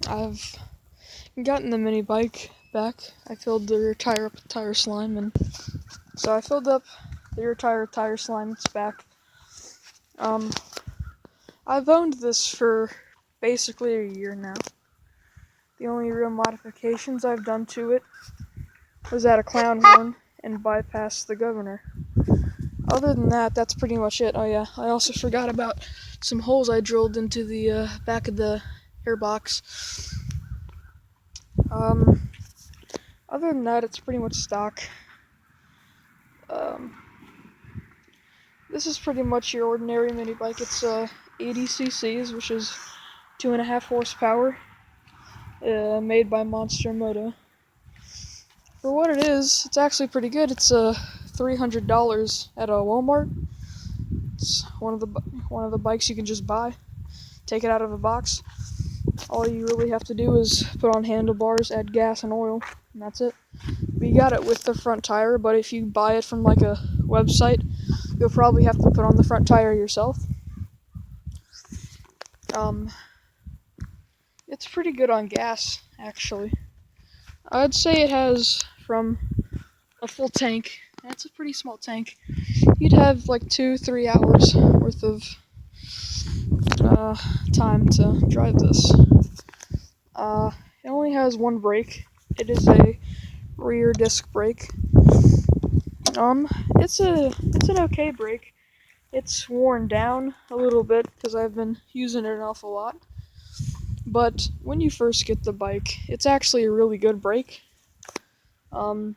I've gotten the mini bike back. I filled the rear tire up with tire slime, and so I filled up the rear tire with tire slime. It's back. I've owned this for basically a year now. The only real modifications I've done to it was add a clown horn and bypass the governor. Other than that, that's pretty much it. Oh yeah, I also forgot about some holes I drilled into the back of the airbox. Other than that, it's pretty much stock. This is pretty much your ordinary mini bike. It's 80 cc's, which is 2.5 horsepower, made by Moto. For what it is, it's actually pretty good. It's $300 at a Walmart. It's one of the bikes you can just buy, take it out of a box. All you really have to do is put on handlebars, add gas and oil, and that's it. We got it with the front tire, but if you buy it from like a website, you'll probably have to put on the front tire yourself. It's pretty good on gas, actually. I'd say it has, from a full tank, that's a pretty small tank, you'd have like 2-3 hours worth of time to drive this. It only has one brake. It is a rear disc brake. It's an okay brake. It's worn down a little bit because I've been using it an awful lot. But when you first get the bike, it's actually a really good brake. I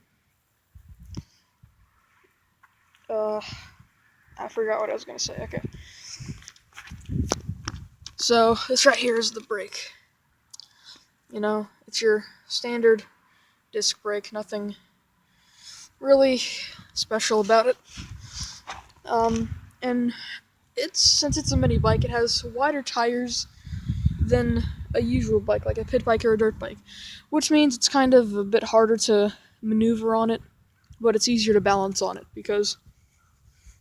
forgot what I was gonna say. Okay. So this right here is the brake. You know, it's your standard disc brake. Nothing really special about it. And since it's a mini bike, it has wider tires than a usual bike, like a pit bike or a dirt bike, which means it's kind of a bit harder to maneuver on it, but it's easier to balance on it, because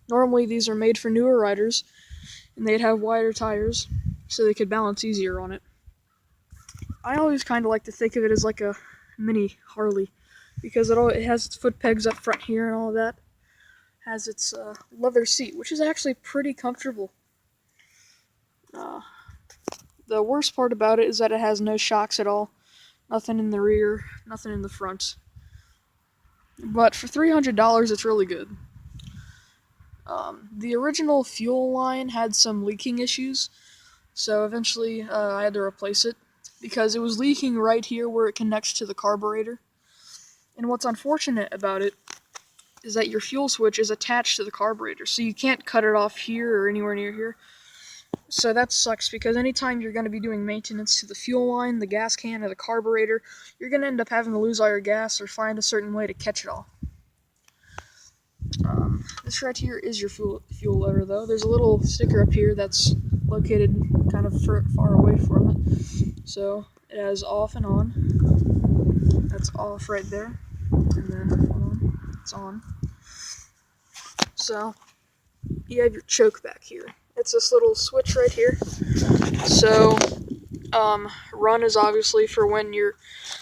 normally these are made for newer riders, and they'd have wider tires, so they could balance easier on it. I always kind of like to think of it as like a mini Harley, because it has its foot pegs up front here and all of that. Has its leather seat, which is actually pretty comfortable. The worst part about it is that it has no shocks at all. Nothing in the rear, nothing in the front. But for $300, it's really good. The original fuel line had some leaking issues, so eventually I had to replace it, because it was leaking right here where it connects to the carburetor. And what's unfortunate about it is that your fuel switch is attached to the carburetor, so you can't cut it off here or anywhere near here. So that sucks, because anytime you're going to be doing maintenance to the fuel line, the gas can, or the carburetor, you're going to end up having to lose all your gas or find a certain way to catch it all. This right here is your fuel lever, though. There's a little sticker up here that's located kind of far away from it. So it has off and on. That's off right there. And then on. It's on. So you have your choke back here. It's this little switch right here. So run is obviously for when you're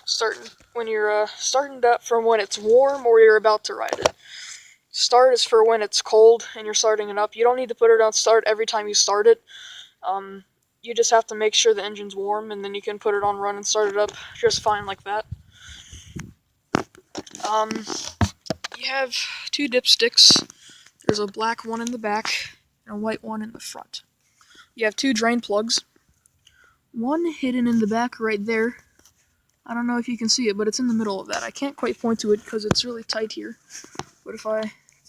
starting up, from when it's warm or you're about to ride it. Start is for when it's cold and you're starting it up. You don't need to put it on start every time you start it. You just have to make sure the engine's warm, and then you can put it on run and start it up just fine like that. You have two dipsticks. There's a black one in the back and a white one in the front. You have two drain plugs. One hidden in the back right there. I don't know if you can see it, but it's in the middle of that. I can't quite point to it because it's really tight here. But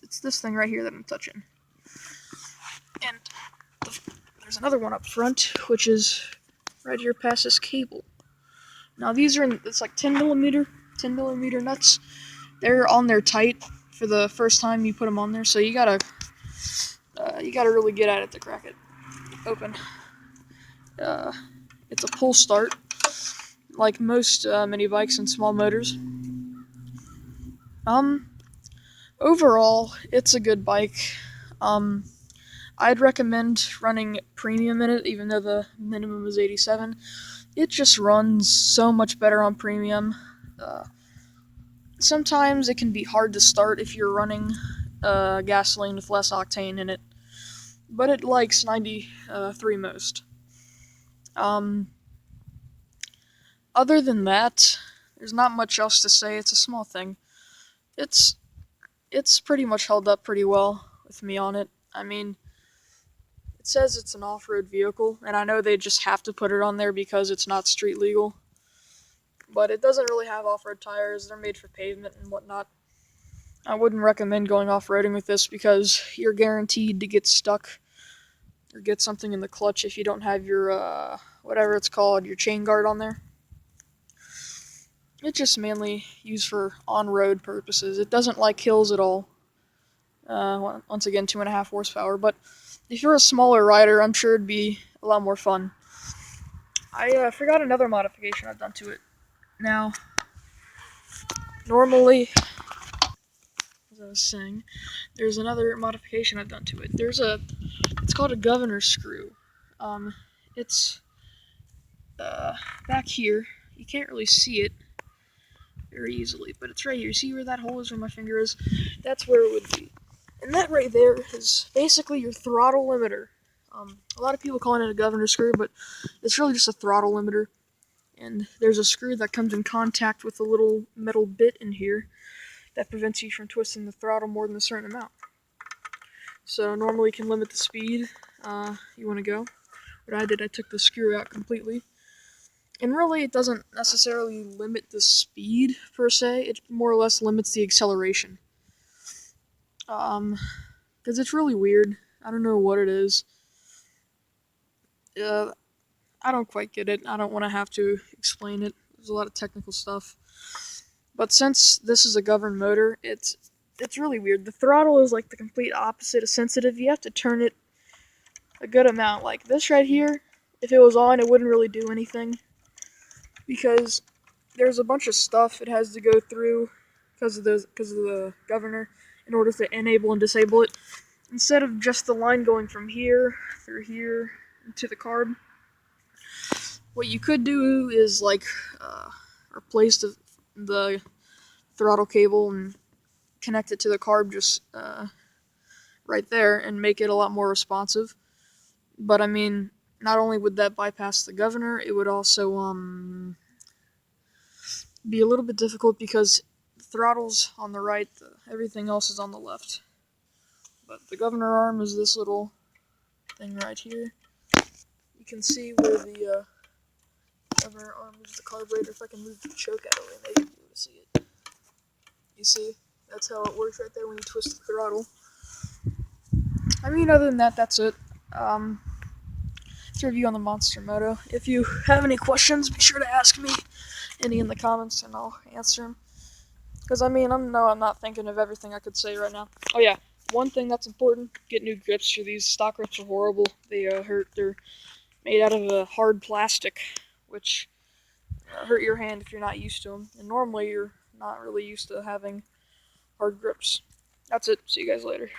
it's this thing right here that I'm touching. And there's another one up front, which is right here past this cable. Now these are it's like 10 millimeter nuts. They're on there tight for the first time you put them on there, so you gotta really get at it to crack it open. It's a pull start, like most mini bikes and small motors. Overall, it's a good bike. I'd recommend running premium in it, even though the minimum is 87. It just runs so much better on premium. Uh, Sometimes it can be hard to start if you're running gasoline with less octane in it, but it likes 93 most. Um, Other than that, there's not much else to say. It's a small thing. It's it's pretty much held up pretty well with me on it. I mean, it says it's an off-road vehicle, and I know they just have to put it on there because it's not street legal. But it doesn't really have off-road tires. They're made for pavement and whatnot. I wouldn't recommend going off-roading with this because you're guaranteed to get stuck or get something in the clutch if you don't have your whatever it's called, your chain guard on there. It's just mainly used for on-road purposes. It doesn't like hills at all. Once again, 2.5 horsepower. But if you're a smaller rider, I'm sure it'd be a lot more fun. I forgot another modification I've done to it. Now, normally, as I was saying, there's another modification I've done to it. It's called a governor screw. It's back here. You can't really see it very easily, but it's right here. See where that hole is where my finger is? That's where it would be. And that right there is basically your throttle limiter. A lot of people calling it a governor screw, but it's really just a throttle limiter. And there's a screw that comes in contact with a little metal bit in here that prevents you from twisting the throttle more than a certain amount. So normally you can limit the speed you want to go. What I did, I took the screw out completely. And really, it doesn't necessarily limit the speed, per se. It more or less limits the acceleration. Because it's really weird. I don't know what it is. I don't quite get it. I don't want to have to explain it. There's a lot of technical stuff. But since this is a governed motor, it's really weird. The throttle is like the complete opposite of sensitive. You have to turn it a good amount. Like this right here, if it was on, it wouldn't really do anything. Because there's a bunch of stuff it has to go through because of the governor in order to enable and disable it. Instead of just the line going from here through here to the carb, what you could do is like replace the throttle cable and connect it to the carb just right there and make it a lot more responsive. But I mean, not only would that bypass the governor, it would also be a little bit difficult because the throttle's on the right, everything else is on the left. But the governor arm is this little thing right here. You can see where the governor arm is the carburetor. If I can move the choke out of the way, maybe you'll be able to see it. You see? That's how it works right there when you twist the throttle. I mean, other than that, that's it. It's a review on the Monster Moto. If you have any questions, be sure to ask me any in the comments, and I'll answer them. Because, I mean, I'm not thinking of everything I could say right now. Oh, yeah. One thing that's important, get new grips for these. Stock grips are horrible. They hurt. They're made out of hard plastic, which hurt your hand if you're not used to them. And normally you're not really used to having hard grips. That's it. See you guys later.